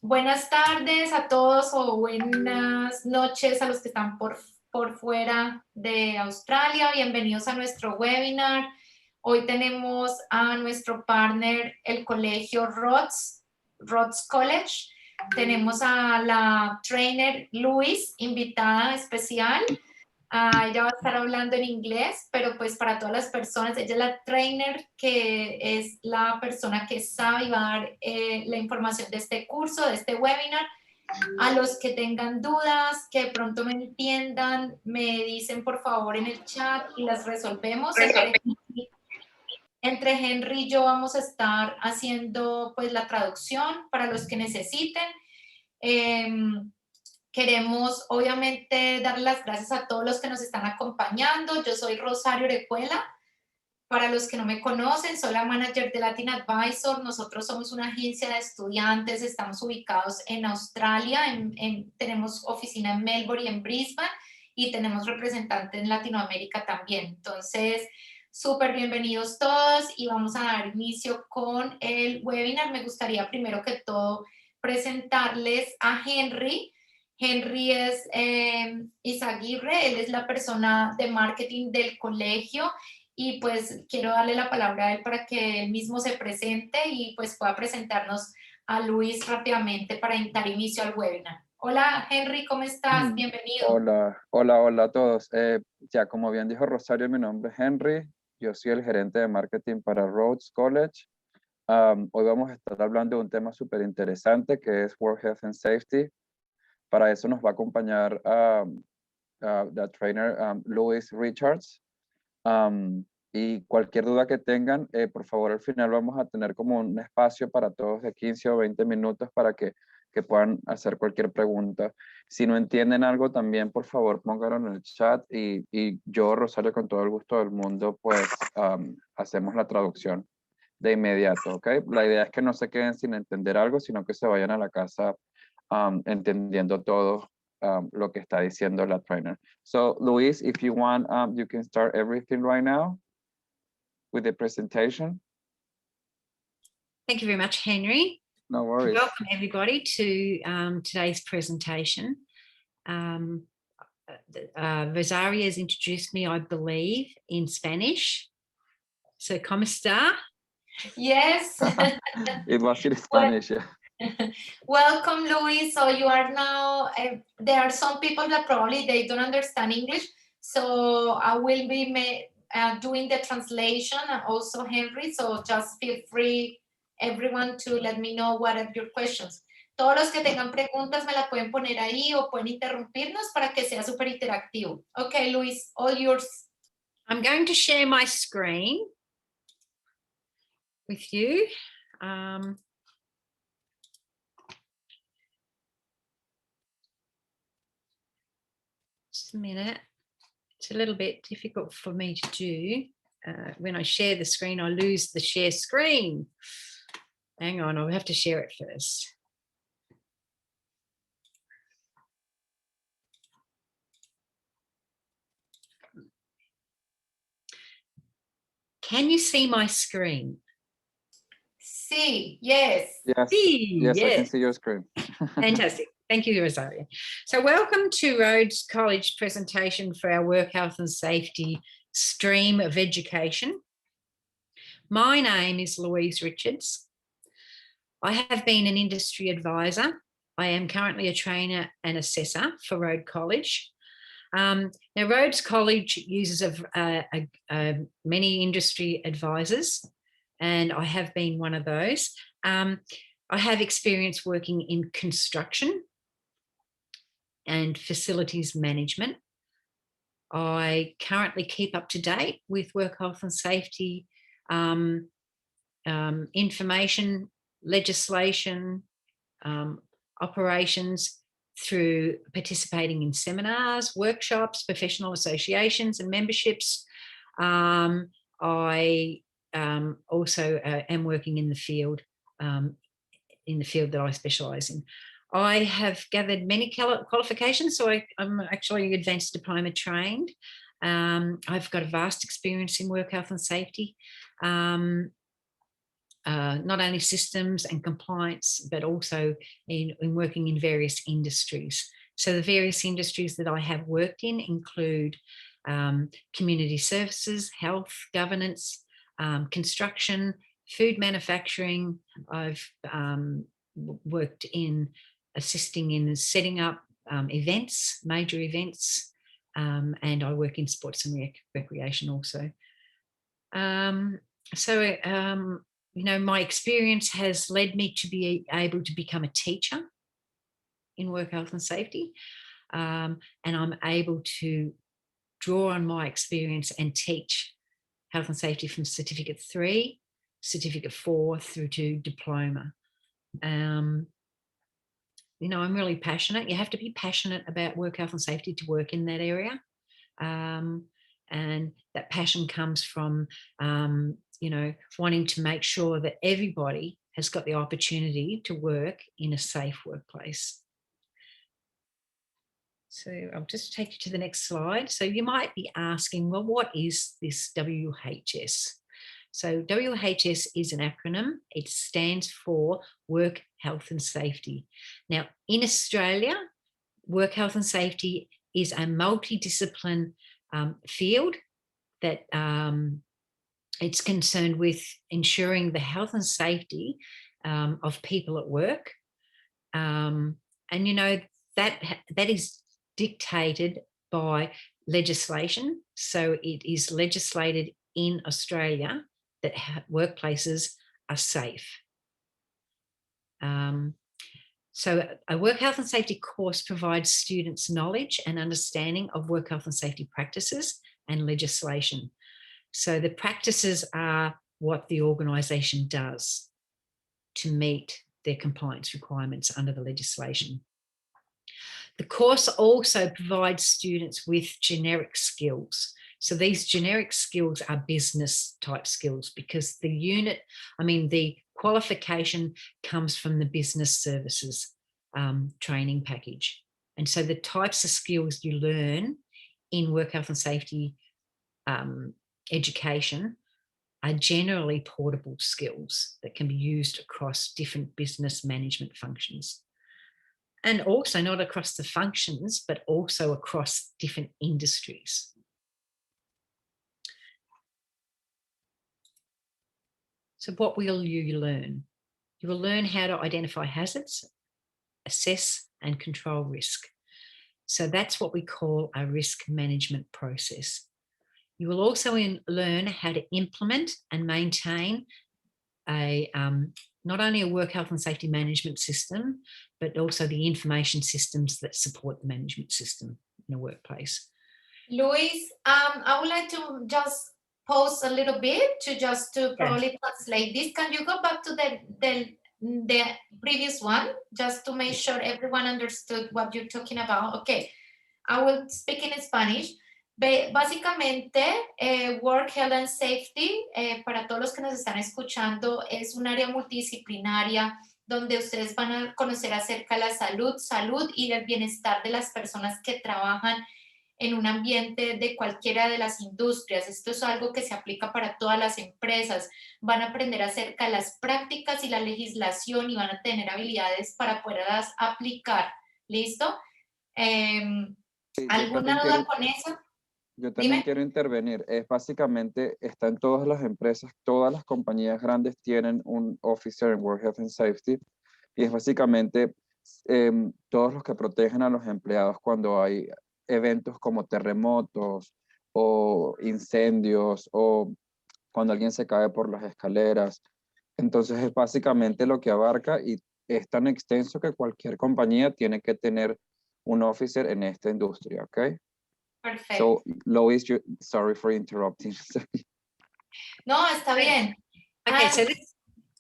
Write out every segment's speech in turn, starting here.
Buenas tardes a todos o buenas noches a los que están por fuera de Australia. Bienvenidos a nuestro webinar. Hoy tenemos a nuestro partner, el colegio Rhodes College. Tenemos a la trainer Luis, invitada especial. Ella va a estar hablando en inglés, pero pues para todas las personas, ella es la trainer, que es la persona que sabe y va a dar la información de este curso, de este webinar. A los que tengan dudas, que de pronto me entiendan, me dicen por favor en el chat y las resolvemos. Entre Henry y yo vamos a estar haciendo pues la traducción para los que necesiten. Queremos obviamente dar las gracias a todos los que nos están acompañando. Yo soy Rosario Orejuela. Para los que no me conocen, soy la manager de Latin Advisor. Nosotros somos una agencia de estudiantes, estamos ubicados en Australia, tenemos oficina en Melbourne y en Brisbane, y tenemos representantes en Latinoamérica también. Entonces, súper bienvenidos todos y vamos a dar inicio con el webinar. Me gustaría primero que todo presentarles a Henry. Henry es Izaguirre, él es la persona de marketing del colegio y pues quiero darle la palabra a él para que él mismo se presente y pues pueda presentarnos a Luis rápidamente para dar inicio al webinar. Hola Henry, ¿cómo estás? Bienvenido. Hola a todos. Ya como bien dijo Rosario, mi nombre es Henry, yo soy el gerente de marketing para Rhodes College. Hoy vamos a estar hablando de un tema súper interesante que es Work Health and Safety. Para eso nos va a acompañar la trainer Louis Richards. Y cualquier duda que tengan, por favor, al final vamos a tener como un espacio para todos de 15 o 20 minutos para que puedan hacer cualquier pregunta. Si no entienden algo también, por favor, pónganlo en el chat y yo, Rosario, con todo el gusto del mundo, pues hacemos la traducción de inmediato, ¿ok? La idea es que no se queden sin entender algo, sino que se vayan a la casa entendiendo todo lo que está diciendo la trainer. So, Luis, if you want, you can start everything right now with the presentation. Thank you very much, Henry. No worries. Welcome everybody to today's presentation. Rosario has introduced me, I believe, in Spanish. So, ¿cómo está? Yes. It was in Spanish, yeah. Welcome, Luis. So you are now, there are some people that probably they don't understand English. So I will be doing the translation and also Henry. So just feel free, everyone, to let me know what are your questions. Todos los que tengan preguntas me la pueden poner ahí o pueden interrumpirnos para que sea súper interactivo. Okay, Luis, all yours. I'm going to share my screen with you. Just a minute. It's a little bit difficult for me to do. When I share the screen, I lose the share screen. Hang on, I'll have to share it first. Can you see my screen? Sí, yes. Yes, Sí, yes, yes. I can see your screen. Fantastic. Thank you, Rosario. So welcome to Rhodes College presentation for our Work Health and Safety stream of education. My name is Louise Richards. I have been an industry advisor. I am currently a trainer and assessor for Rhodes College. Now, Rhodes College uses many industry advisors, and I have been one of those. I have experience working in construction and facilities management. I currently keep up to date with work health and safety information, legislation, operations through participating in seminars, workshops, professional associations and memberships. I also am working in the field that I specialise in. I have gathered many qualifications, so I'm actually advanced diploma trained. I've got a vast experience in work health and safety. not only systems and compliance, but also in working in various industries. So the various industries that I have worked in include community services, health, governance, construction, food manufacturing. I've worked in assisting in setting up events, major events, and I work in sports and recreation also. You know, my experience has led me to be able to become a teacher in work health and safety, and I'm able to draw on my experience and teach health and safety from Certificate 3, Certificate 4 through to diploma. You know, I'm really passionate. You have to be passionate about work health and safety to work in that area. And that passion comes from, you know, wanting to make sure that everybody has got the opportunity to work in a safe workplace. So I'll just take you to the next slide. So you might be asking, well, what is this WHS? So WHS is an acronym. It stands for Work Health and Safety. Now, in Australia, work health and safety is a multidiscipline field that it's concerned with ensuring the health and safety of people at work. And, you know, that is dictated by legislation. So it is legislated in Australia that workplaces are safe. So a work health and safety course provides students knowledge and understanding of work health and safety practices and legislation. So the practices are what the organisation does to meet their compliance requirements under the legislation. The course also provides students with generic skills. So these generic skills are business type skills because the qualification comes from the business services training package. And so the types of skills you learn in work health and safety education are generally portable skills that can be used across different business management functions. And also not across the functions, but also across different industries. So what will you learn? You will learn how to identify hazards, assess and control risk. So that's what we call a risk management process. You will also learn how to implement and maintain not only a work health and safety management system, but also the information systems that support the management system in a workplace. Luis, I would like to just pause a little bit to probably translate this. Can you go back to the previous one, just to make sure everyone understood what you're talking about? Okay, I will speak in Spanish. Básicamente, Work Health and Safety, para todos los que nos están escuchando, es un área multidisciplinaria donde ustedes van a conocer acerca de la salud y el bienestar de las personas que trabajan en un ambiente de cualquiera de las industrias. Esto es algo que se aplica para todas las empresas. Van a aprender acerca de las prácticas y la legislación y van a tener habilidades para poderlas aplicar. ¿Listo? ¿Alguna duda con eso? Yo también Dime. quiero intervenir. Es básicamente, está en todas las empresas, todas las compañías grandes tienen un officer en Work Health and Safety y es básicamente todos los que protegen a los empleados cuando hay eventos como terremotos o incendios o cuando alguien se cae por las escaleras. Entonces es básicamente lo que abarca y es tan extenso que cualquier compañía tiene que tener un officer en esta industria, ¿ok? Perfecto. So, Lois, sorry for interrupting. No, está bien. Okay, so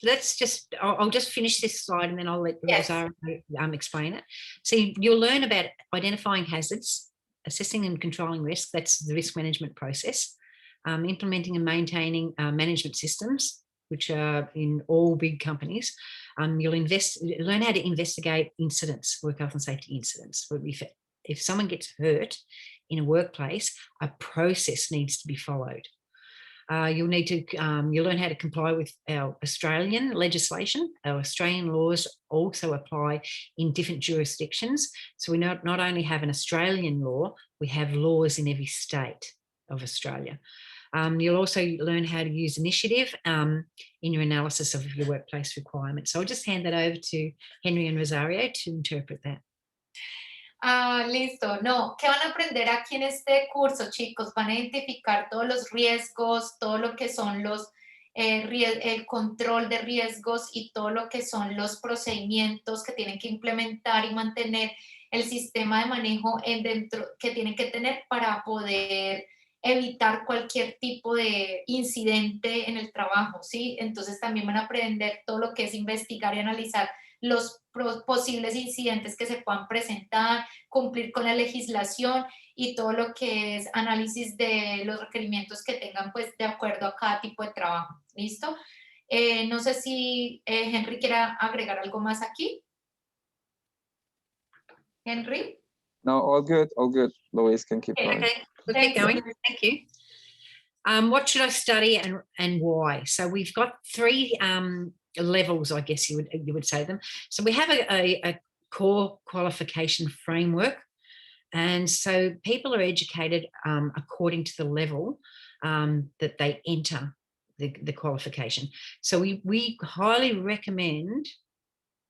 let's just, I'll just finish this slide and then I'll let Rosario explain it. So you'll learn about identifying hazards, assessing and controlling risk, that's the risk management process, implementing and maintaining management systems, which are in all big companies. You'll learn how to investigate incidents, work health and safety incidents. If someone gets hurt in a workplace, a process needs to be followed. You'll need to you'll learn how to comply with our Australian legislation. Our Australian laws also apply in different jurisdictions. So we not only have an Australian law, we have laws in every state of Australia. You'll also learn how to use initiative in your analysis of your workplace requirements. So I'll just hand that over to Henry and Rosario to interpret that. Listo. No, ¿qué van a aprender aquí en este curso, chicos? Van a identificar todos los riesgos, todo lo que son el control de riesgos y todo lo que son los procedimientos que tienen que implementar y mantener el sistema de manejo que tienen que tener para poder evitar cualquier tipo de incidente en el trabajo, ¿sí? Entonces también van a aprender todo lo que es investigar y analizar los posibles incidentes que se puedan presentar, cumplir con la legislación y todo lo que es análisis de los requerimientos que tengan pues de acuerdo a cada tipo de trabajo. ¿Listo? No sé si Henry quiera agregar algo más aquí. Henry? No, all good, all good. Louise can keep going. Okay, we'll keep going. Thank you. What should I study and why? So we've got three levels, I guess you would say them. So we have a core qualification framework, and so people are educated according to the level that they enter the qualification. So we highly recommend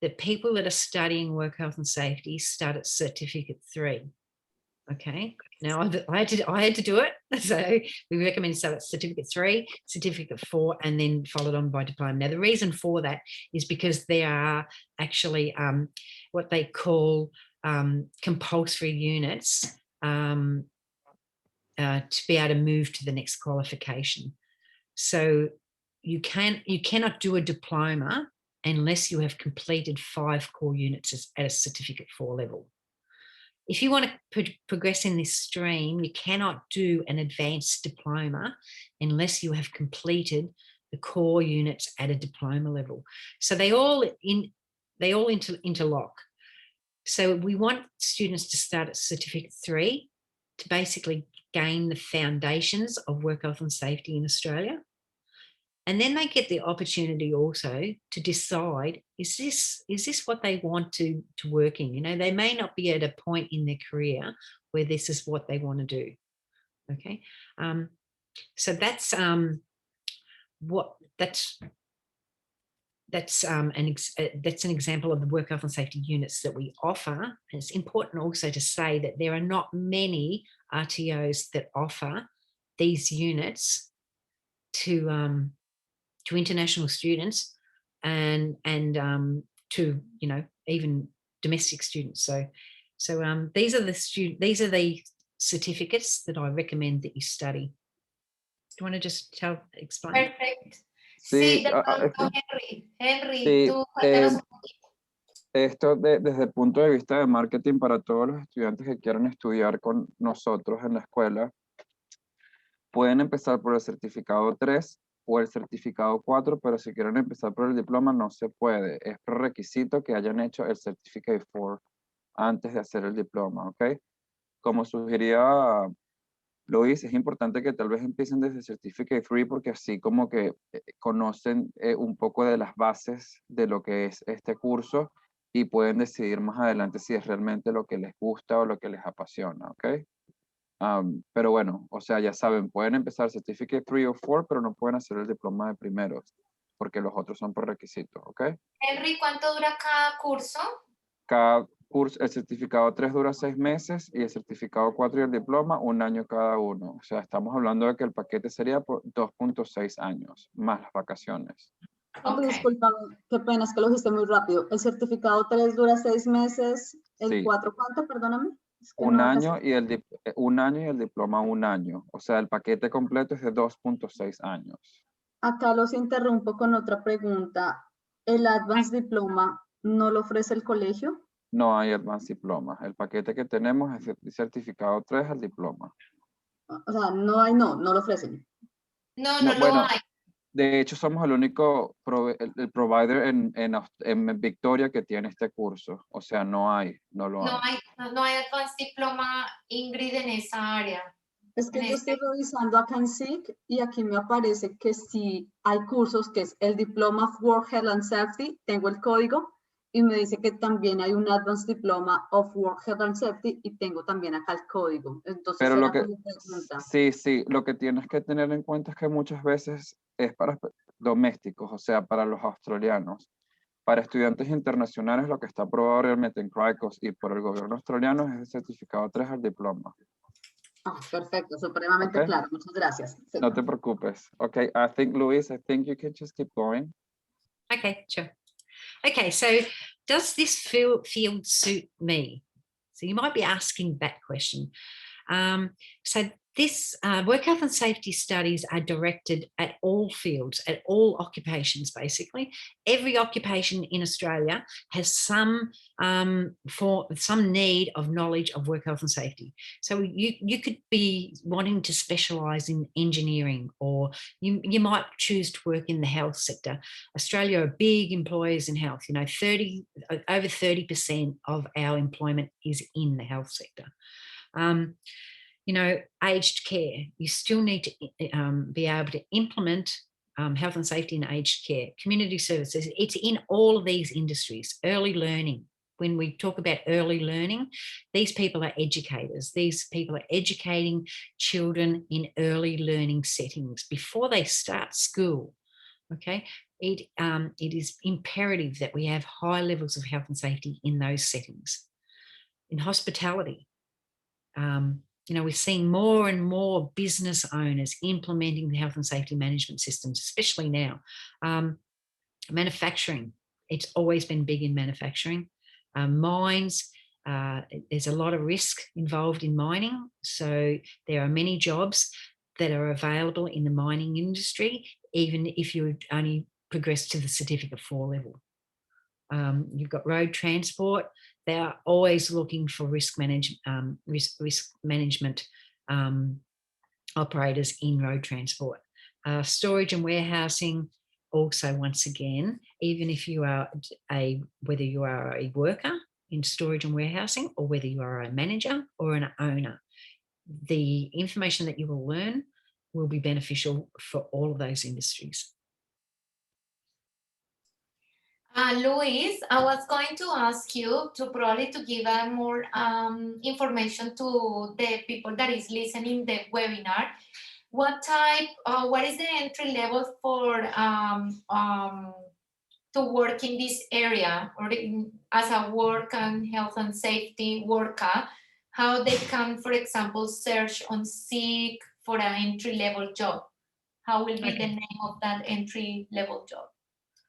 that people that are studying work health and safety start at certificate 3. Okay, now I had to do it, so we recommend start at certificate 3, certificate 4, and then followed on by diploma. Now the reason for that is because there are actually what they call compulsory units to be able to move to the next qualification. So you cannot do a diploma unless you have completed 5 core units at a certificate 4 level. If you want to progress in this stream, you cannot do an advanced diploma unless you have completed the core units at a diploma level. So they all interlock. So we want students to start at certificate 3 to basically gain the foundations of work health and safety in Australia. And then they get the opportunity also to decide, is this what they want to work in? You know, they may not be at a point in their career where this is what they want to do. Okay. So that's an example of the work health and safety units that we offer. And it's important also to say that there are not many RTOs that offer these units to international students and to, you know, even domestic students. So these are the certificates that I recommend that you study. Do you want to just explain? Perfect. Sí, Sí, de pronto, Henry, tú cuéntanos un poquito. Esto desde el punto de vista de marketing para todos los estudiantes que quieran estudiar con nosotros en la escuela, pueden empezar por el certificado 3 o el certificado 4, pero si quieren empezar por el diploma no se puede. Es prerequisito que hayan hecho el Certificate 4 antes de hacer el diploma, ¿ok? Como sugería Luis, es importante que tal vez empiecen desde Certificate 3 porque así como que conocen un poco de las bases de lo que es este curso y pueden decidir más adelante si es realmente lo que les gusta o lo que les apasiona, ¿ok? Pero bueno, o sea, ya saben, pueden empezar Certificate 3 o 4, pero no pueden hacer el diploma de primeros, porque los otros son por requisito, ¿ok? Henry, ¿cuánto dura cada curso? Cada curso, el certificado 3 dura 6 meses y el certificado 4 y el diploma 1 año cada uno. O sea, estamos hablando de que el paquete sería por 2.6 años, más las vacaciones. Okay. Disculpame, qué pena, es que lo dijiste muy rápido. El certificado 3 dura 6 meses, el Sí. 4, ¿cuánto? Perdóname. Es que 1 no año casi- y un año y el diploma 1 año. O sea, el paquete completo es de 2.6 años. Acá los interrumpo con otra pregunta. ¿El Advanced Diploma no lo ofrece el colegio? No hay Advanced Diploma. El paquete que tenemos es el certificado 3 al diploma. O sea, no lo ofrecen. No Bueno, lo hay. de hecho somos el único el provider en Victoria que tiene este curso. O sea, no lo hay. No hay Advanced Diploma, Ingrid, en esa área. Es que en yo estoy revisando acá en SIC y aquí me aparece que sí hay cursos, que es el Diploma of Work Health and Safety, tengo el código, y me dice que también hay un Advanced Diploma of Work Health and Safety y tengo también acá el código. Entonces Pero lo era que, como pregunta. sí, lo que tienes que tener en cuenta es que muchas veces es para domésticos, o sea, para los australianos. Para estudiantes internacionales, lo que está aprobado realmente en CRICOS y por el gobierno australiano es el certificado 3 al diploma. Ah, perfecto, supremamente Okay. claro. Muchas gracias. Sí. No te preocupes. Okay, I think, Luis, I think you can just keep going. Okay, sure. Okay, so does this field suit me? So you might be asking that question. So this work health and safety studies are directed at all fields, at all occupations, basically. Every occupation in Australia has some need of knowledge of work health and safety. So you could be wanting to specialise in engineering, or you might choose to work in the health sector. Australia are big employers in health. You know, over 30% of our employment is in the health sector. You know, aged care, you still need to be able to implement health and safety in aged care. Community services, it's in all of these industries. Early learning, when we talk about early learning, these people are educators. These people are educating children in early learning settings before they start school. Okay, it is imperative that we have high levels of health and safety in those settings. In hospitality, you know, we're seeing more and more business owners implementing the health and safety management systems, especially now. Manufacturing, it's always been big in manufacturing. Mines, there's a lot of risk involved in mining. So there are many jobs that are available in the mining industry, even if you only progress to the certificate 4 level. You've got road transport. They are always looking for risk management operators in road transport. Storage and warehousing, also, once again, even if you are whether you are a worker in storage and warehousing, or whether you are a manager or an owner, the information that you will learn will be beneficial for all of those industries. Luis, I was going to ask you to probably to give more information to the people that is listening the webinar. What is the entry level for to work in this area, or as a work and health and safety worker? How they can, for example, search on SIG for an entry level job? How will be the name of that entry level job?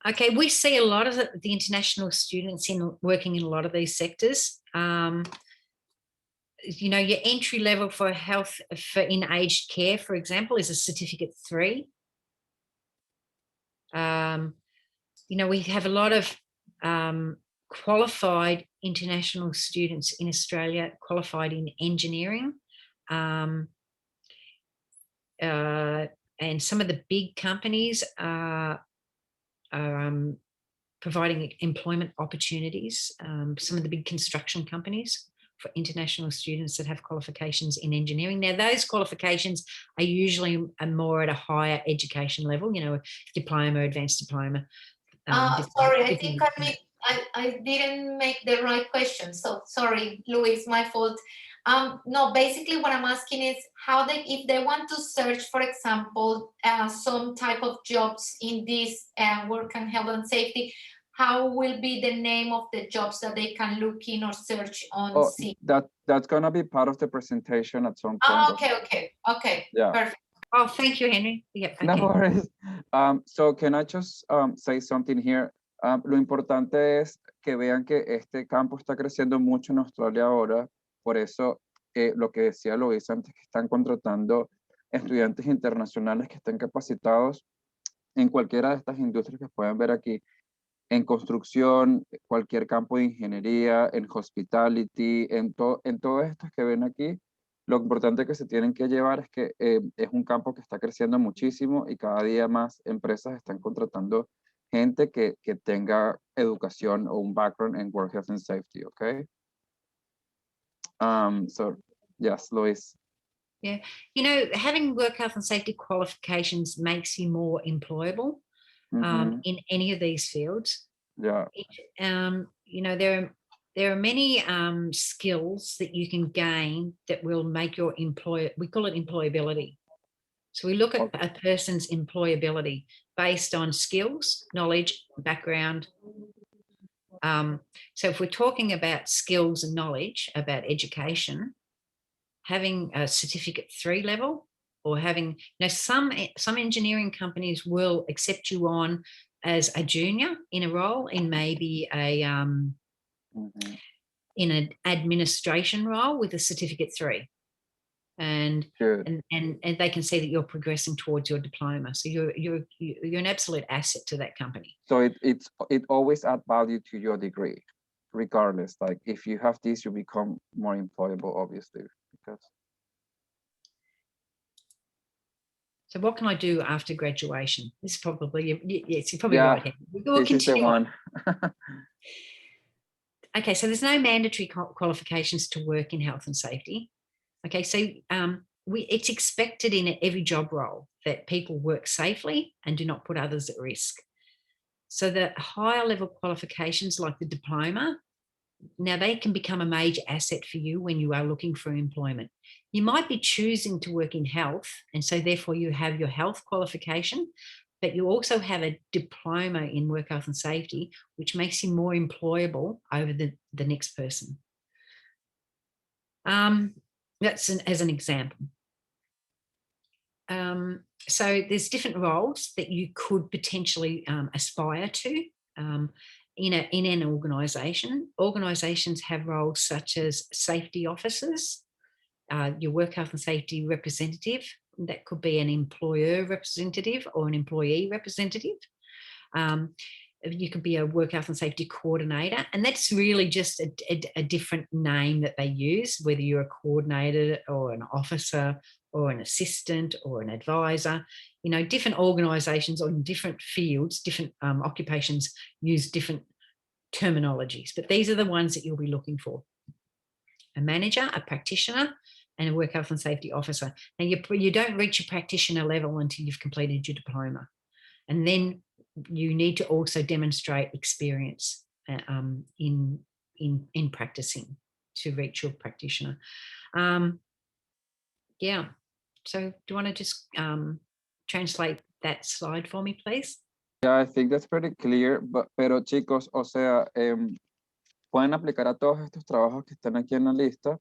Okay, we see a lot of the international students working in a lot of these sectors. You know, your entry level for health in aged care, for example, is a certificate 3. You know, we have a lot of qualified international students in Australia, qualified in engineering. And some of the big companies are providing employment opportunities. Some of the big construction companies for international students that have qualifications in engineering. Now, those qualifications are usually more at a higher education level, you know, diploma, advanced diploma. Sorry, I think I didn't make the right question. So sorry, Luis, my fault. No, basically what I'm asking is how if they want to search, for example, some type of jobs in this work and health and safety, how will be the name of the jobs that they can look in or search on SIG? That's gonna be part of the presentation at some point. Oh, okay, yeah. Perfect. Oh, thank you, Henry. Yeah, okay. No worries. So can I just say something here? Lo importante es que vean que este campo está creciendo mucho en Australia ahora. Por eso, lo que decía Luis antes, que están contratando estudiantes internacionales que estén capacitados en cualquiera de estas industrias que pueden ver aquí, en construcción, cualquier campo de ingeniería, en hospitality, en todos estos que ven aquí. Lo importante que se tienen que llevar es que es un campo que está creciendo muchísimo y cada día más empresas están contratando gente que tenga educación o un background en work health and safety, okay? So, yes, Luis. Yeah. You know, having work health and safety qualifications makes you more employable in any of these fields. Yeah. You know, there are many skills that you can gain that will make your we call it employability. So we look at a person's employability based on skills, knowledge, background. So if we're talking about skills and knowledge about education, having a certificate 3 level, or having, you know, some engineering companies will accept you on as a junior in a role in maybe a in an administration role with a certificate 3, and they can see that you're progressing towards your diploma. So you're an absolute asset to that company. So it always adds value to your degree, regardless. Like if you have this, you become more employable, obviously. Because. So what can I do after graduation? This is probably, yes, you're probably right. This is the one. Okay, so there's no mandatory qualifications to work in health and safety. Okay, so it's expected in every job role that people work safely and do not put others at risk. So the higher level qualifications like the diploma, now they can become a major asset for you when you are looking for employment. You might be choosing to work in health, and so therefore you have your health qualification, but you also have a diploma in work health and safety, which makes you more employable over the next person. That's as an example. So there's different roles that you could potentially aspire to in an organisation. Organisations have roles such as safety officers, your work health and safety representative. That could be an employer representative or an employee representative. You could be a work health and safety coordinator, and that's really just a different name that they use, whether you're a coordinator or an officer or an assistant or an advisor. You know, different organisations or different fields, different occupations use different terminologies, but these are the ones that you'll be looking for. A manager, a practitioner, and a work health and safety officer. Now, you don't reach a practitioner level until you've completed your diploma. And then you need to also demonstrate experience in practicing to reach your practitioner. Yeah. So do you want to just translate that slide for me, please? Yeah, I think that's pretty clear. Pero chicos, o sea, pueden aplicar a todos estos trabajos que están aquí en la lista.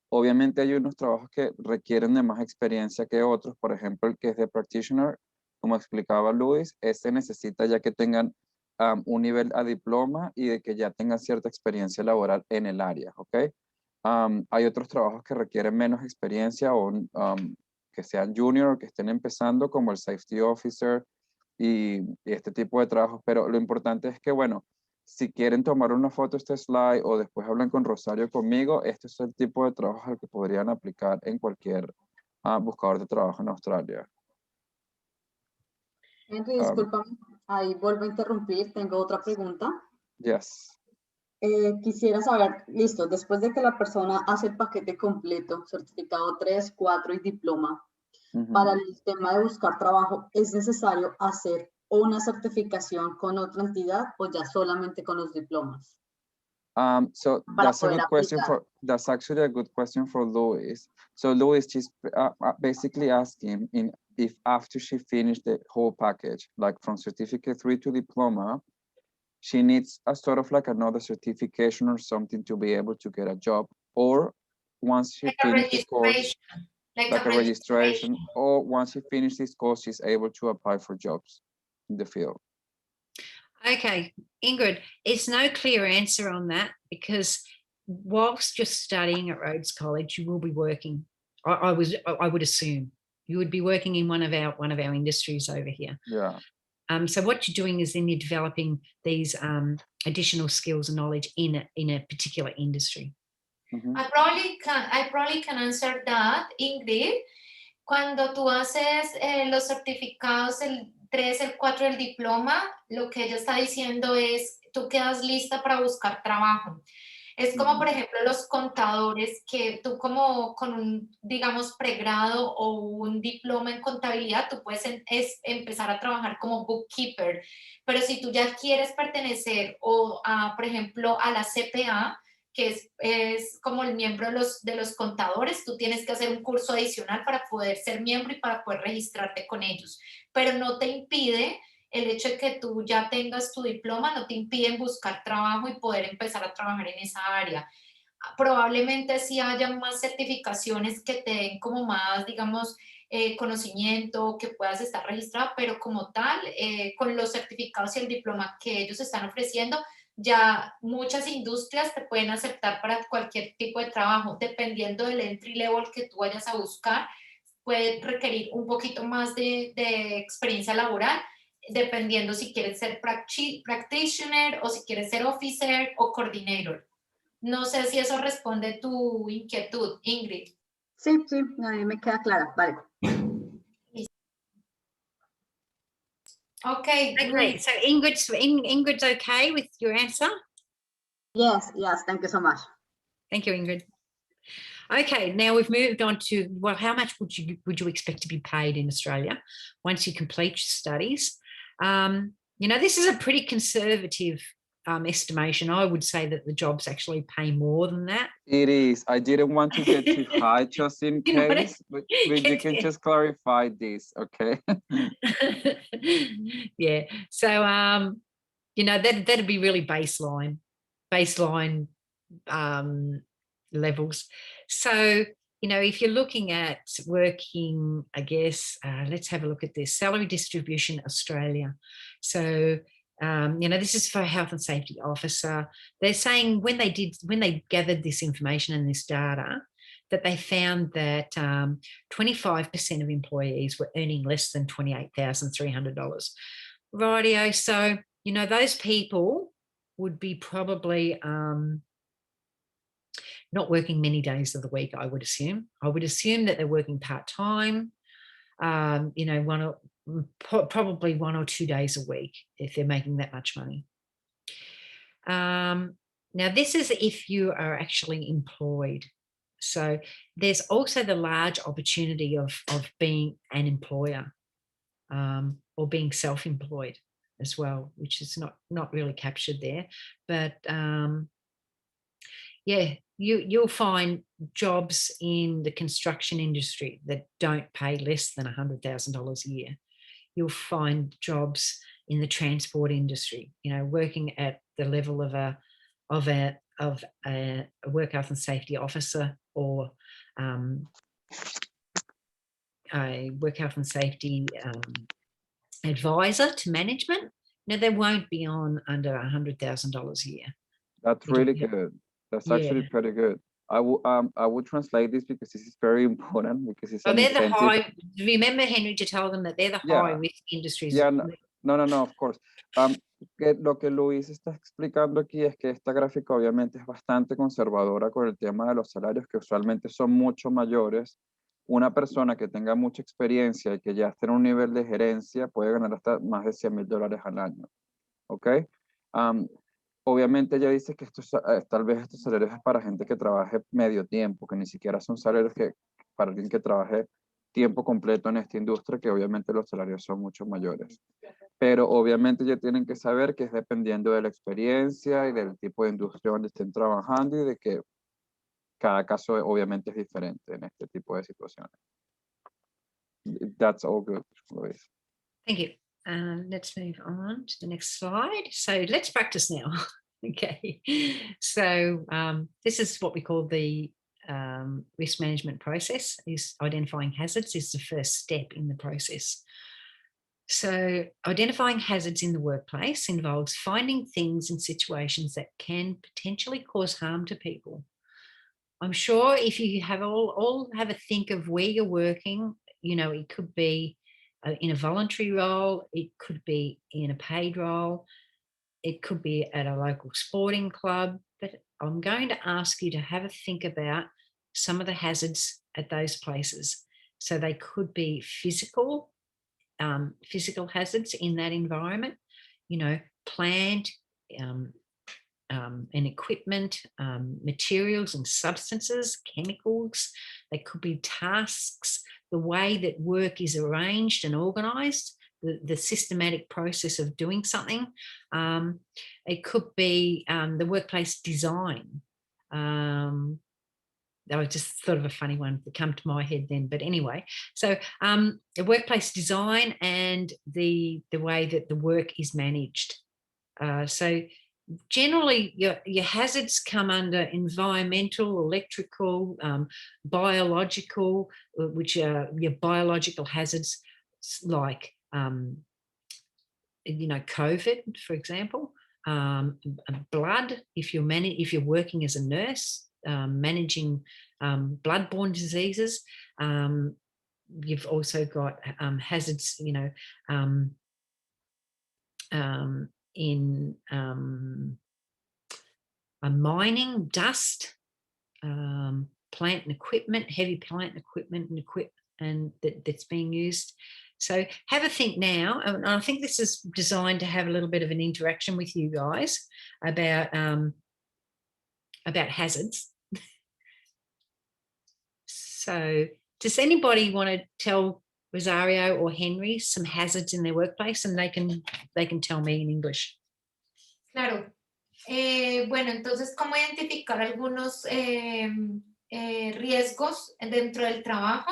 Obviamente hay unos trabajos que requieren de más experiencia que otros. Por ejemplo, el que es de practitioner, como explicaba Luis, este necesita ya que tengan un nivel a diploma y de que ya tengan cierta experiencia laboral en el área, ¿ok? Hay otros trabajos que requieren menos experiencia o que sean junior o que estén empezando, como el safety officer y este tipo de trabajos. Pero lo importante es que, bueno, si quieren tomar una foto de este slide o después hablan con Rosario conmigo, este es el tipo de trabajo al que podrían aplicar en cualquier buscador de trabajo en Australia. Henry, discúlpame, ahí vuelvo a interrumpir, tengo otra pregunta. Yes. Quisiera saber, listo, después de que la persona hace el paquete completo, certificado 3, 4 y diploma, para el tema de buscar trabajo, ¿es necesario hacer una certificación con otra entidad o ya solamente con los diplomas? So that's a good question that's actually a good question for Louis. So Louis, she's basically asking if after she finished the whole package, like from certificate 3 to diploma, she needs a sort of like another certification or something to be able to get a job, or once she finished the course, like a registration, or once she finishes this course, she's able to apply for jobs in the field. Okay, Ingrid, it's no clear answer on that, because whilst you're studying at Rhodes College, you will be working. I would assume you would be working in one of our industries over here. Yeah. So what you're doing is then you're developing these additional skills and knowledge in a particular industry. I probably can answer that, Ingrid. Cuando tú haces los certificados, el 3, el 4, el diploma, lo que ella está diciendo es, tú quedas lista para buscar trabajo. Es como, por ejemplo, los contadores, que tú como con un, digamos, pregrado o un diploma en contabilidad, tú puedes empezar a trabajar como bookkeeper, pero si tú ya quieres pertenecer o a, por ejemplo, a la CPA, que es como el miembro de los contadores, tú tienes que hacer un curso adicional para poder ser miembro y para poder registrarte con ellos, pero no te impide el hecho de que tú ya tengas tu diploma, no te impiden buscar trabajo y poder empezar a trabajar en esa área. Probablemente sí haya más certificaciones que te den como más, digamos, conocimiento, que puedas estar registrado, pero como tal, con los certificados y el diploma que ellos están ofreciendo, ya muchas industrias te pueden aceptar para cualquier tipo de trabajo, dependiendo del entry level que tú vayas a buscar, puede requerir un poquito más de experiencia laboral, dependiendo si quieres ser practitioner o si quieres ser officer o coordinator. No sé si eso responde tu inquietud, Ingrid. Sí, sí, a mí me queda clara, vale. Okay, Great. So Ingrid's okay with your answer? Yes, yes, thank you so much. Thank you, Ingrid. Okay, now we've moved on to, well, how much would you expect to be paid in Australia once you complete your studies? You know, this is a pretty conservative estimation. I would say that the jobs actually pay more than that. It is. I didn't want to get too high just in You know what case, but you can just clarify this, okay? Yeah. So, you know, that'd be really baseline levels. So, you know, if you're looking at working, I guess, let's have a look at this salary distribution Australia. So, you know, this is for a health and safety officer. They're saying when they gathered this information and this data, that they found that 25% of employees were earning less than $28,300. Rightio. So, you know, those people would be probably not working many days of the week, I would assume. I would assume that they're working part-time, you know, probably 1 or 2 days a week if they're making that much money. Now, this is if you are actually employed. So there's also the large opportunity of being an employer or being self-employed as well, which is not really captured there. But yeah, you'll find jobs in the construction industry that don't pay less than $100,000 a year. You'll find jobs in the transport industry, you know, working at the level of a work health and safety officer or a work health and safety advisor to management. Now, they won't be on under $100,000 a year. That's really good. That's actually pretty good. I will translate this because this is very important because it's an they're the incentive. high. Remember, Henry, to tell them that they're the high risk industries. Yeah, no, of course. Lo que Luis está explicando aquí es que esta gráfica obviamente es bastante conservadora con el tema de los salarios que usualmente son mucho mayores. Una persona que tenga mucha experiencia y que ya esté en un nivel de gerencia puede ganar hasta más de $100,000 al año. ¿Ok? Obviamente ella dice que tal vez estos salarios es para gente que trabaje medio tiempo, que ni siquiera son salarios que para alguien que trabaje tiempo completo en esta industria, que obviamente los salarios son mucho mayores. Pero obviamente ya tienen que saber que es dependiendo de la experiencia y del tipo de industria donde estén trabajando y de que cada caso obviamente es diferente en este tipo de situaciones. That's all good, Luis. Thank you. Let's move on to the next slide. So let's practice now. Okay. So this is what we call the risk management process. Is identifying hazards is the first step in the process. So identifying hazards in the workplace involves finding things and situations that can potentially cause harm to people. I'm sure if you have all have a think of where you're working, you know, it could be in a voluntary role, it could be in a paid role, it could be at a local sporting club, but I'm going to ask you to have a think about some of the hazards at those places. So they could be physical hazards in that environment, you know, plant, and equipment, materials and substances, chemicals. They could be tasks, the way that work is arranged and organised, the systematic process of doing something. It could be the workplace design. I just thought of a funny one that come to my head then, but anyway. So the workplace design and the way that the work is managed. So generally your hazards come under environmental, electrical, biological, which are your biological hazards like COVID, for example, blood, if you're working as a nurse, managing bloodborne diseases. You've also got hazards, in mining, dust, plant and equipment, heavy plant and equipment that's being used. So have a think now, and I think this is designed to have a little bit of an interaction with you guys about hazards. So does anybody want to tell Rosario or Henry some hazards in their workplace, and they can tell me in English? Claro. Bueno, entonces, ¿cómo identificar algunos riesgos dentro del trabajo?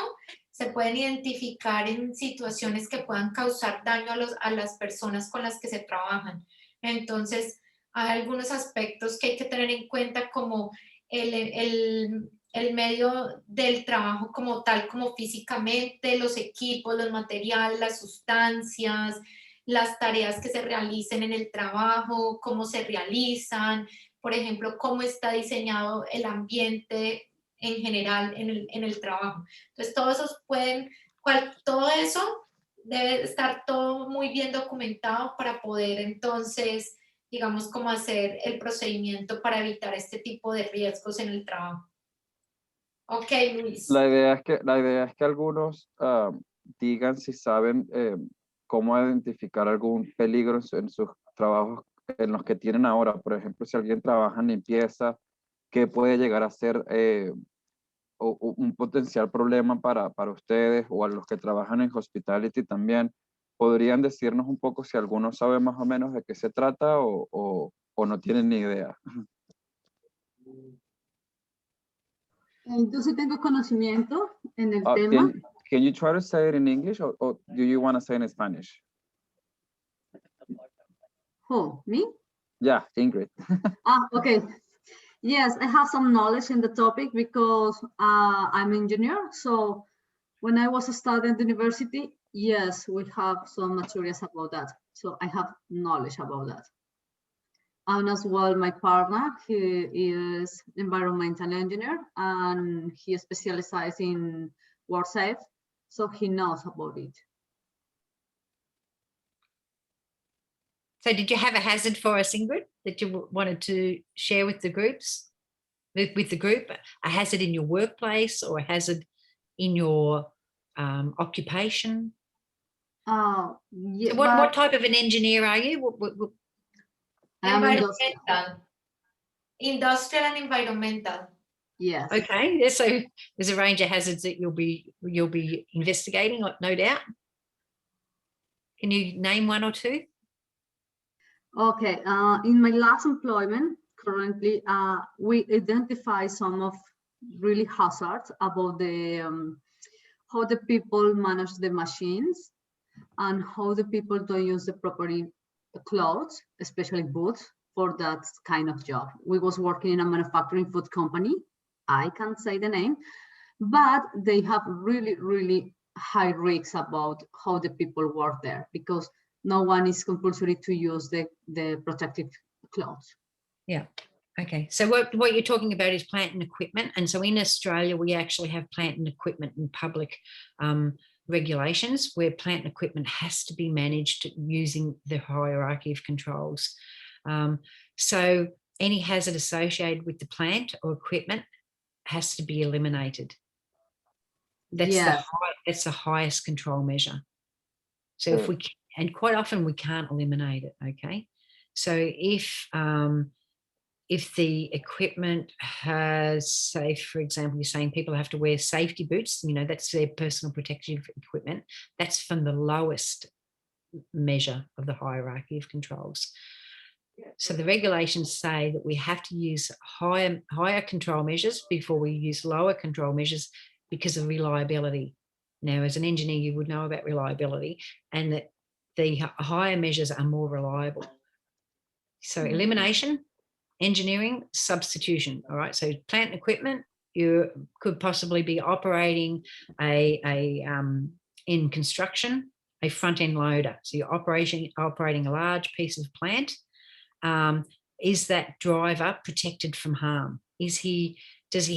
Se pueden identificar en situaciones que puedan causar daño a las personas con las que se trabajan. Entonces, hay algunos aspectos que hay que tener en cuenta, como el medio del trabajo como tal, como físicamente, los equipos, los materiales, las sustancias, las tareas que se realicen en el trabajo, cómo se realizan, por ejemplo, cómo está diseñado el ambiente en general en el trabajo. Entonces, todo eso debe estar todo muy bien documentado para poder entonces, digamos, cómo hacer el procedimiento para evitar este tipo de riesgos en el trabajo. Ok, Luis. La idea es que algunos digan si saben cómo identificar algún peligro en sus trabajos en los que tienen ahora. Por ejemplo, si alguien trabaja en limpieza, ¿qué puede llegar a ser un potencial problema para ustedes, o a los que trabajan en hospitality también? ¿Podrían decirnos un poco si alguno sabe más o menos de qué se trata o no tienen ni idea? Yo sí tengo conocimiento en el tema. Can you try to say it in English, or do you want to say it in Spanish? Who, me? Yeah, Ingrid. Okay. Yes, I have some knowledge in the topic because I'm an engineer. So when I was studying at the university, yes, we have some materials about that. So I have knowledge about that. And as well, my partner, he is environmental engineer, and he specializes in work safe, so he knows about it. So did you have a hazard for us, Ingrid, that you wanted to share with the groups, with the group? A hazard in your workplace, or a hazard in your occupation? Yeah, so what type of an engineer are you? Environmental. Industrial and environmental. Yes. Okay, so there's a range of hazards that you'll be investigating, no doubt. Can you name one or two? Okay, in my last employment, currently, we identify some of really hazards about the how the people manage the machines and how the people don't use the proper clothes, especially boots, for that kind of job. We was working in a manufacturing food company. I can't say the name, but they have really, really high risks about how the people work there, because no one is compulsory to use the protective clothes. Yeah. Okay. So what you're talking about is plant and equipment. And so in Australia, we actually have plant and equipment and public regulations where plant and equipment has to be managed using the hierarchy of controls. So any hazard associated with the plant or equipment has to be eliminated. That's the highest control measure. So if we can, and quite often we can't eliminate it. Okay. So if if the equipment has, say, for example, you're saying people have to wear safety boots, you know, that's their personal protective equipment. That's from the lowest measure of the hierarchy of controls. So the regulations say that we have to use higher control measures before we use lower control measures because of reliability. Now, as an engineer, you would know about reliability, and that the higher measures are more reliable. So elimination, engineering, substitution. All right. So plant and equipment, you could possibly be operating in construction, a front end loader. So you're operating a large piece of plant. Is that driver protected from harm? Does he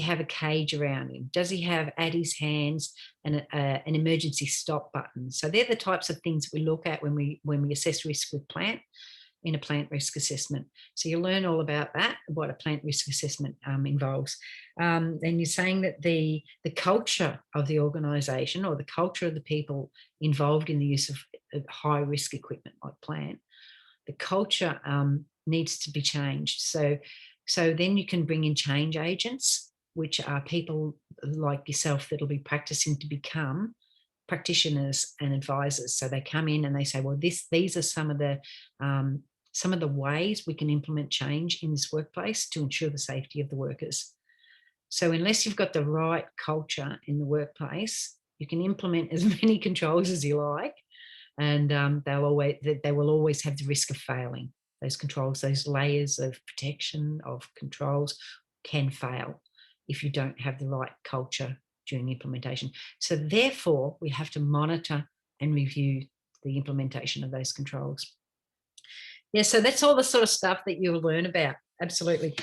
have a cage around him? Does he have at his hands an emergency stop button? So they're the types of things we look at when we assess risk with plant in a plant risk assessment. So you learn all about that, what a plant risk assessment involves. And you're saying that the culture of the organisation or the culture of the people involved in the use of high risk equipment like plant, the culture needs to be changed. So then you can bring in change agents, which are people like yourself that'll be practicing to become practitioners and advisors. So they come in and they say, well, these are some of the ways we can implement change in this workplace to ensure the safety of the workers. So unless you've got the right culture in the workplace, you can implement as many controls as you like, and they will always have the risk of failing. Those controls, those layers of protection of controls can fail if you don't have the right culture during implementation. So therefore, we have to monitor and review the implementation of those controls. Yeah, so that's all the sort of stuff that you'll learn about, absolutely,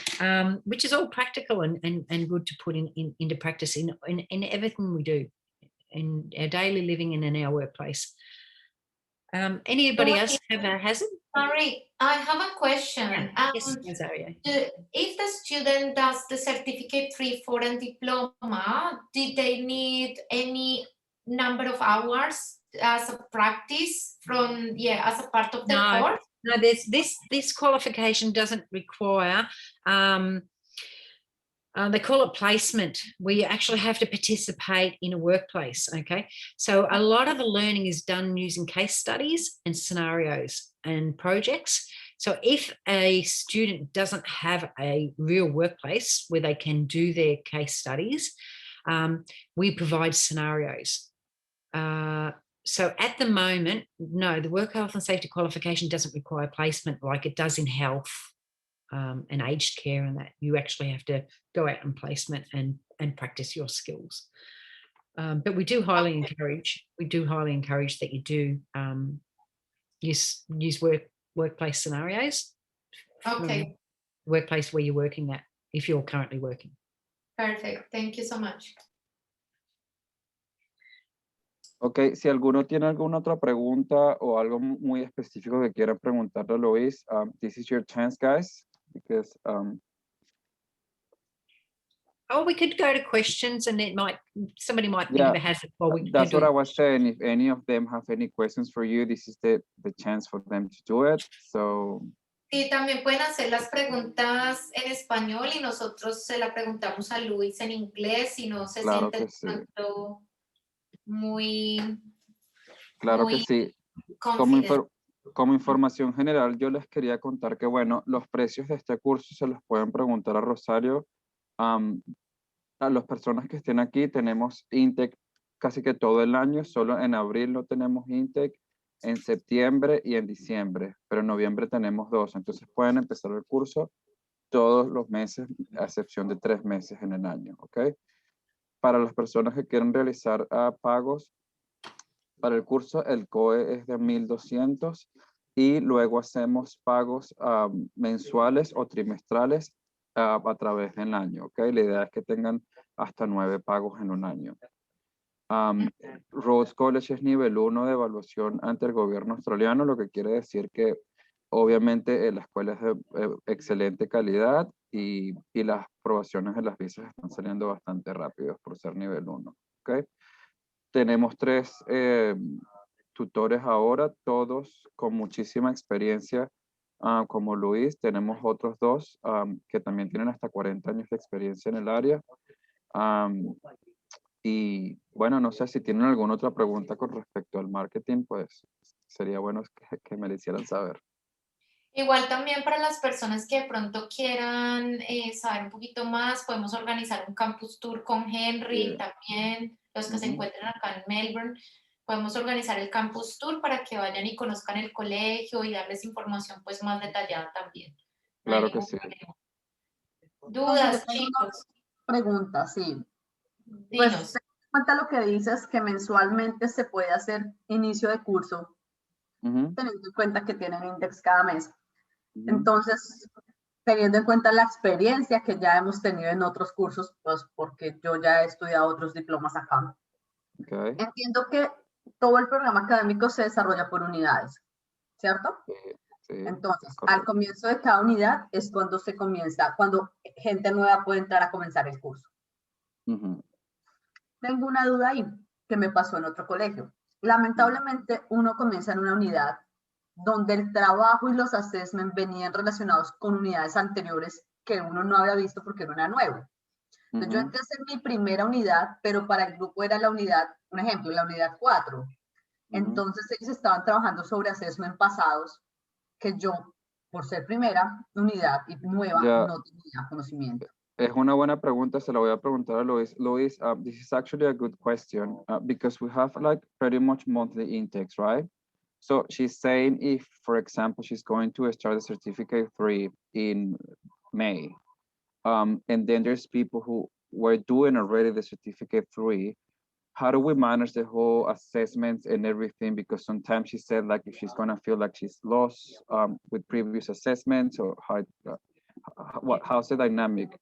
which is all practical and good to put into practice in everything we do, in our daily living and in our workplace. Anybody else have a hazard? Sorry, I have a question. Yes, Rosario. If the student does the certificate 3, 4 and diploma, did they need any number of hours as a practice as a part of the course? No, this qualification doesn't require, they call it placement, where you actually have to participate in a workplace, okay? So a lot of the learning is done using case studies and scenarios and projects. So if a student doesn't have a real workplace where they can do their case studies, we provide scenarios. So at the moment, no, the work health and safety qualification doesn't require placement like it does in health and aged care, and that you actually have to go out and placement and practice your skills. But we do highly encourage that you do use workplace scenarios. Okay. Workplace where you're working at, if you're currently working. Perfect. Thank you so much. Ok, si alguno tiene alguna otra pregunta o algo muy específico que quiera preguntarle a Luis, this is your chance, guys, because we could go to questions, and somebody might think of a hazard. That's what I was saying. If any of them have any questions for you, this is the chance for them to do it. So. Sí, también pueden hacer las preguntas en español y nosotros se la preguntamos a Luis en inglés si no se siente tanto muy. Claro que sí. Como información general, yo les quería contar que, bueno, los precios de este curso se los pueden preguntar a Rosario. A las personas que estén aquí, tenemos intake casi que todo el año, solo en abril no tenemos intake, en septiembre y en diciembre, pero en noviembre tenemos 2, entonces pueden empezar el curso todos los meses, a excepción de 3 meses en el año, ¿ok? Para las personas que quieren realizar pagos para el curso, el COE es de 1,200 y luego hacemos pagos mensuales o trimestrales a través del año, ¿ok? La idea es que tengan hasta 9 pagos en un año. Rhodes College es nivel 1 de evaluación ante el gobierno australiano, lo que quiere decir que obviamente la escuela es de excelente calidad y las aprobaciones de las visas están saliendo bastante rápidos por ser nivel 1, ¿ok? Tenemos 3 tutores ahora, todos con muchísima experiencia como Luis. Tenemos otros dos que también tienen hasta 40 años de experiencia en el área. Y bueno, no sé si tienen alguna otra pregunta con respecto al marketing, pues sería bueno que me lo hicieran saber. Igual también para las personas que de pronto quieran saber un poquito más, podemos organizar un campus tour con Henry Sí. también, los que se Ujú. encuentren acá en Melbourne. Podemos organizar el campus tour para que vayan y conozcan el colegio y darles información pues más detallada también. No hay Claro que ningún sí. problema. Entonces, yo Dudas, tengo una chicos, pregunta, sí. Pues, dinos. ten en cuenta lo que dices, que mensualmente se puede hacer inicio de curso, Ujú, teniendo en cuenta que tienen index cada mes. ujú. Entonces, teniendo en cuenta la experiencia que ya hemos tenido en otros cursos, pues porque yo ya he estudiado otros diplomas acá. Okay. Entiendo que todo el programa académico se desarrolla por unidades, ¿cierto? Sí, sí, Entonces, al correcto. comienzo de cada unidad es cuando se comienza, cuando gente nueva puede entrar a comenzar el curso. Ujú, Tengo una duda ahí que me pasó en otro colegio. Lamentablemente, uno comienza en una unidad donde el trabajo y los assessment venían relacionados con unidades anteriores que uno no había visto porque era una nueva. Entonces, yo ujú. entré a hacer mi primera unidad, pero para el grupo era la unidad, un ejemplo, la unidad 4. Ujú. Entonces, ellos estaban trabajando sobre assessment pasados que yo, por ser primera unidad y nueva, Ya, no tenía conocimiento. es una buena pregunta, se la voy a preguntar a Luis. Luis, this is actually a good question because we have like pretty much monthly intakes, right? So she's saying if, for example, she's going to start the certificate 3 in May, and then there's people who were doing already the certificate 3. How do we manage the whole assessments and everything? Because sometimes she said like if she's gonna feel like she's lost with previous assessments, or how's the dynamic?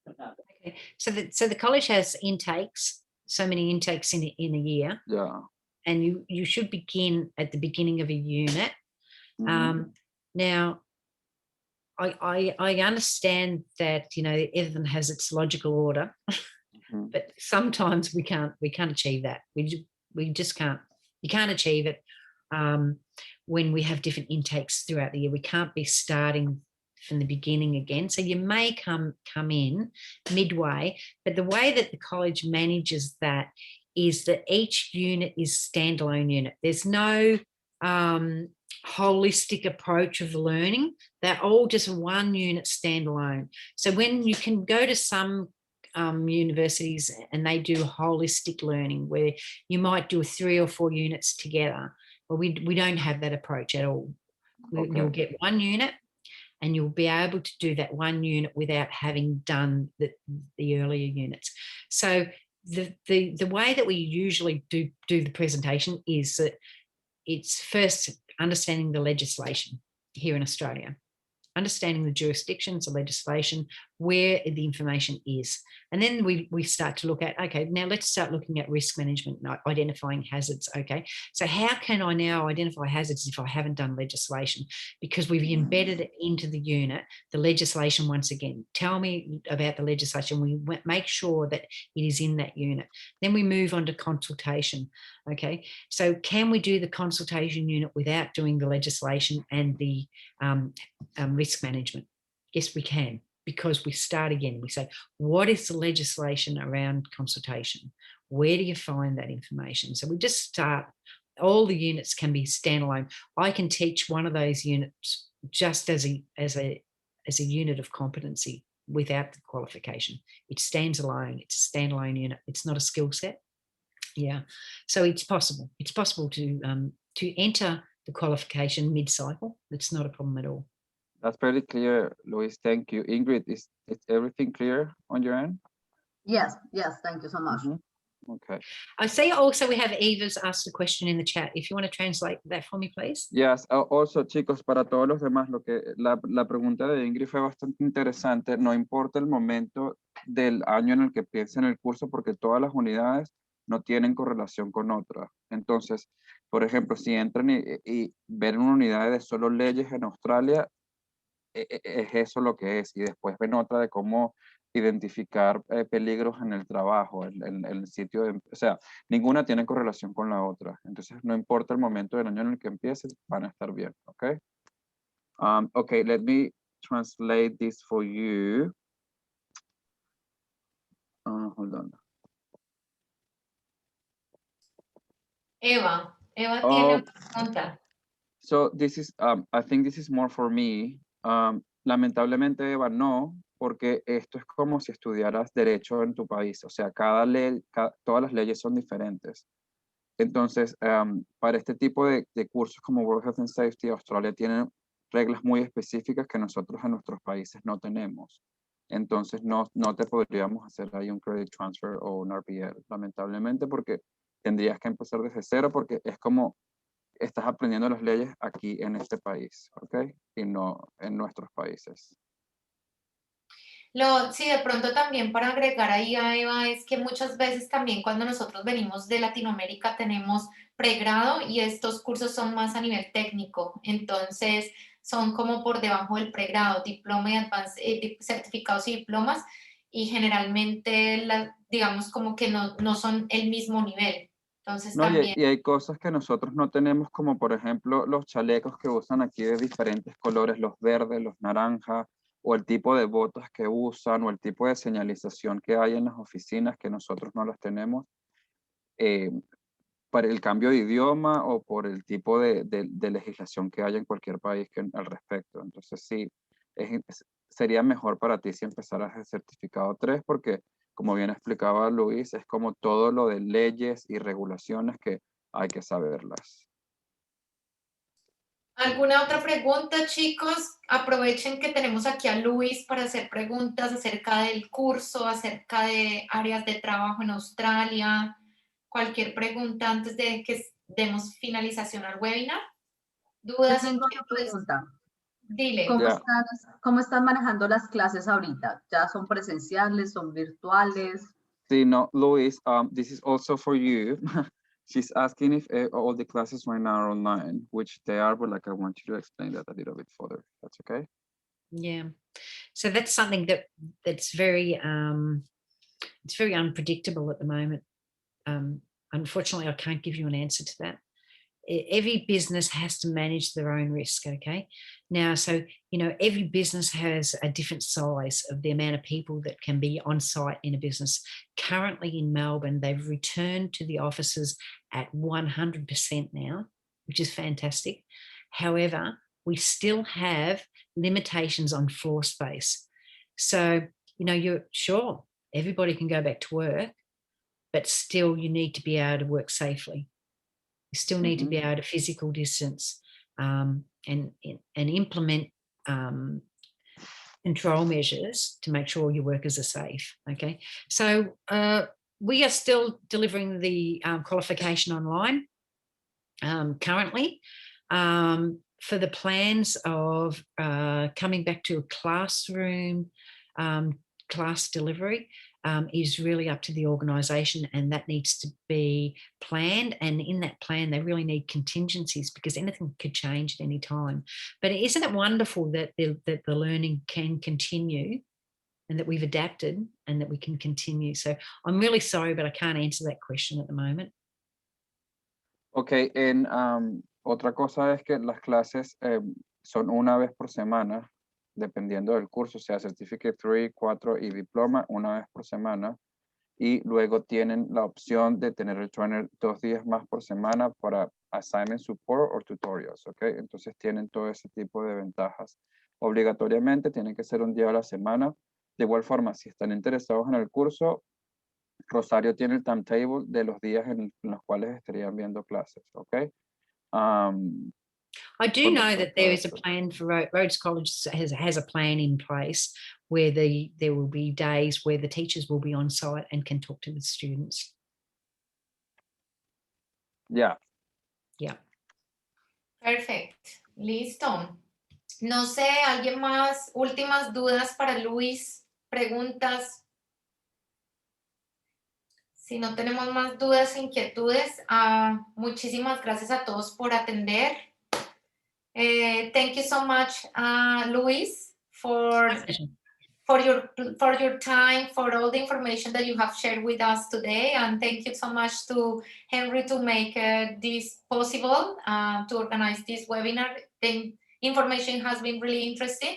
Okay. So the college has intakes, so many intakes in a year, Yeah. and you should begin at the beginning of a unit. Mhm. Now, I understand that everything has its logical order, Mhm. but sometimes we can't achieve that. We just can't. You can't achieve it when we have different intakes throughout the year. We can't be starting from the beginning again. So you may come in midway, but the way that the college manages that is that each unit is standalone unit. There's no holistic approach of learning. They're all just one unit standalone. So when you can go to some universities and they do holistic learning where you might do 3 or 4 units together. Well, we don't have that approach at all. Okay. You'll get one unit and you'll be able to do that one unit without having done the earlier units. So the way that we usually do the presentation is that it's first understanding the legislation here in Australia, understanding the jurisdictions, the legislation, where the information is. And then we start to look at, okay, now let's start looking at risk management, identifying hazards. Okay, so how can I now identify hazards if I haven't done legislation? Because we've embedded it into the unit, the legislation once again. Tell me about the legislation. We make sure that it is in that unit. Then we move on to consultation. Okay, so can we do the consultation unit without doing the legislation and the risk management? Yes, we can, because we start again. We say, what is the legislation around consultation? Where do you find that information? So we just start. All the units can be standalone. I can teach one of those units just as a unit of competency without the qualification. It stands alone. It's a standalone unit. It's not a skill set. Yeah, so it's possible. It's possible to enter the qualification mid-cycle. It's not a problem at all. That's very clear, Luis. Thank you. Ingrid, is everything clear on your end? Yes, thank you so much. Mhm. Okay. I see also we have Eva's asked a question in the chat. If you want to translate that for me, please. Yes, also, chicos, para todos los demás, la pregunta de Ingrid fue bastante interesante. No importa el momento del año en el que piensen el curso, porque todas las unidades no tienen correlación con otras. Entonces, por ejemplo, si entran y ven una unidad de solo leyes en Australia, es eso lo que es. Y después ven otra de cómo identificar peligros en el trabajo, en el sitio de, o sea, ninguna tiene correlación con la otra. Entonces, no importa el momento del año en el que empieces, van a estar bien, ¿ok? Okay, let me translate this for you. Hold on. Eva tiene Oh, una pregunta. so this is, I think this is more for me. Lamentablemente, Eva, no, porque esto es como si estudiaras derecho en tu país. O sea, cada ley, todas las leyes son diferentes. Entonces, para este tipo de cursos como World Health and Safety, Australia tiene reglas muy específicas que nosotros en nuestros países no tenemos. Entonces, no te podríamos hacer ahí un credit transfer o un RPL, lamentablemente, porque tendrías que empezar desde cero, porque es como estás aprendiendo las leyes aquí en este país, ¿ok? Y no en nuestros países. Sí, de pronto también para agregar ahí a Eva es que muchas veces también cuando nosotros venimos de Latinoamérica tenemos pregrado y estos cursos son más a nivel técnico, entonces son como por debajo del pregrado, diploma y certificados y diplomas y generalmente digamos como que no son el mismo nivel, entonces No, también. y hay cosas que nosotros no tenemos, como por ejemplo los chalecos que usan aquí de diferentes colores, los verdes, los naranjas, o el tipo de botas que usan, o el tipo de señalización que hay en las oficinas que nosotros no las tenemos, para el cambio de idioma o por el tipo de legislación que haya en cualquier país al respecto. Entonces sí, sería mejor para ti si empezaras el certificado 3 porque, como bien explicaba Luis, es como todo lo de leyes y regulaciones que hay que saberlas. ¿Alguna otra pregunta, chicos? Aprovechen que tenemos aquí a Luis para hacer preguntas acerca del curso, acerca de áreas de trabajo en Australia. Cualquier pregunta antes de que demos finalización al webinar. Yo ¿Dudas, tengo una inquietudes? pregunta. Dile. ¿Cómo están manejando las clases ahorita? ¿Ya son presenciales, son virtuales? Sí, no, Luis, this is also for you. She's asking if all the classes right now are online, which they are, but like I want you to explain that a little bit further. That's okay? Yeah. So that's something that's very it's very unpredictable at the moment. Unfortunately, I can't give you an answer to that. Every business has to manage their own risk. Okay. Now, so, every business has a different size of the amount of people that can be on site in a business. Currently in Melbourne, they've returned to the offices at 100% now, which is fantastic. However, we still have limitations on floor space. So, you're sure everybody can go back to work, but still you need to be able to work safely. You still need to be able to physical distance and implement control measures to make sure your workers are safe. Okay, so we are still delivering the qualification online currently. For the plans of coming back to a classroom class delivery is really up to the organisation, and that needs to be planned. And in that plan, they really need contingencies because anything could change at any time. But isn't it wonderful that the learning can continue and that we've adapted and that we can continue? So I'm really sorry, but I can't answer that question at the moment. Ok, otra cosa es que las clases son una vez por semana, dependiendo del curso, sea Certificate 3, 4 y diploma, una vez por semana. Y luego tienen la opción de tener el trainer 2 días más por semana para assignment support o tutorials, ¿ok? Entonces tienen todo ese tipo de ventajas. Obligatoriamente tienen que ser un día a la semana. De igual forma, si están interesados en el curso, Rosario tiene el timetable de los días en los cuales estarían viendo clases, ¿ok? I do know that there is a plan for Rhodes College has a plan in place where there will be days where the teachers will be on site and can talk to the students. Yeah. Yeah. Perfect. Listo. No sé, ¿alguien más? Últimas dudas para Luis, preguntas. Si no tenemos más dudas, inquietudes, muchísimas gracias a todos por atender. Thank you so much, Luis, for your time, for all the information that you have shared with us today, and thank you so much to Henry to make this possible, to organize this webinar. information has been really interesting.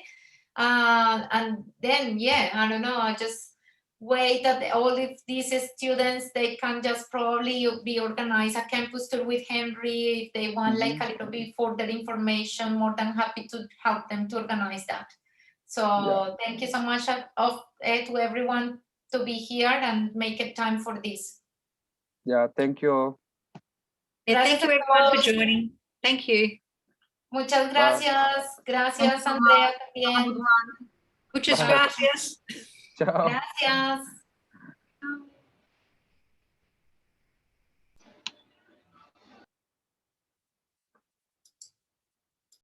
And then, yeah, I don't know, I just wait that all of these students, they can just probably be organized a campus tour with Henry. If they want like a little bit further information, more than happy to help them to organize that. So thank you so much to everyone to be here and make it time for this. Yeah, thank you. Yeah, thank you everyone for joining. Thank you. Muchas gracias. Gracias, Andrea, también. Everyone. Muchas Bye. gracias. Ciao. Gracias.